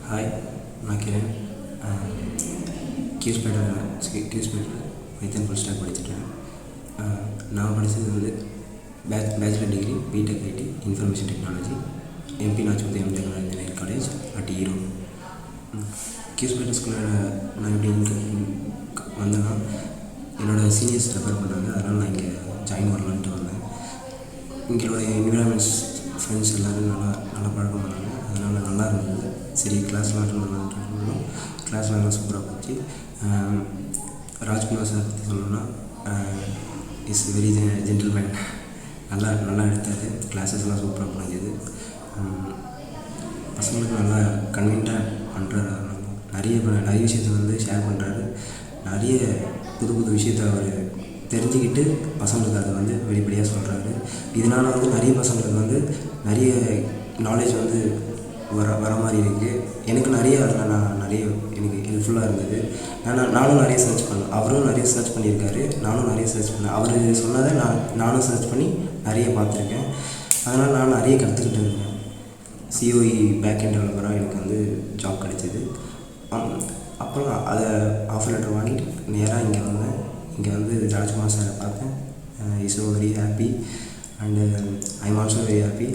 Hi, நான் Kiran. QSpiders Python full stack படிச்சுட்டேன். நான் படித்தது வந்து bachelor degree BTech IT information technology MP Nachimuthu MGR engineering college at Erode. QSpiders ஸ்கூலில் நான் எப்படி வந்தேன்னா என்னோடய சீனியர்ஸ் ரெஃபர் பண்ணாங்க. அதனால் நான் இங்கே ஜாயின் பண்ணலான்ட்டு வந்தேன். எங்களோட என்விரான்மெண்ட்ஸ் ஃப்ரெண்ட்ஸ் எல்லோரும் நல்லா பழக்கம் பண்ணாங்க. அதனால் நல்லா இருந்தது. சரி, கிளாஸ்லாம் அட்டன் பண்ணலான்ட்டு கிளாஸ்லாம் நல்லா சூப்பராக போச்சு. ராஜ்குமார் சார் பற்றி சொல்லணும்னா இஸ் வெரி ஜென்டில்மேன். நல்லா எடுத்தார். கிளாஸஸ்லாம் சூப்பராக புரிஞ்சுது. பசங்களுக்கு நல்லா கன்வீன்ட்டாக பண்ணுறாரு. நிறைய விஷயத்தை வந்து ஷேர் பண்ணுறாரு. நிறைய புது விஷயத்தை அவர் தெரிஞ்சுக்கிட்டு பசங்களுக்கு அதை வந்து வெளிப்படையாக சொல்கிறாரு. இதனால் வந்து நிறைய பசங்களுக்கு வந்து நிறைய நாலேஜ் வந்து வர மாதிரி இருக்குது. எனக்கு எனக்கு ஹெல்ப்ஃபுல்லாக இருந்தது. நானும் நிறைய சர்ச் பண்ணேன். அவரும் நிறைய சர்ச் பண்ணியிருக்காரு. நானும் நிறைய சர்ச் பண்ணேன். அவர் சொன்னதை நானும் சர்ச் பண்ணி நிறைய பார்த்துருக்கேன். அதனால் நான் நிறைய கற்றுக்கிட்டு இருந்தேன். சிஓஇ பேக்எண்ட் டெவலப்பராக எனக்கு வந்து ஜாப் கிடைச்சிது. அப்புறம் அதை ஆஃபர் லெட்டர் வாங்கிட்டு நேராக இங்கே வந்தேன். இங்கே வந்து ராஜ்குமார் சாரை பார்த்தேன். Is so very happy and I am also very happy.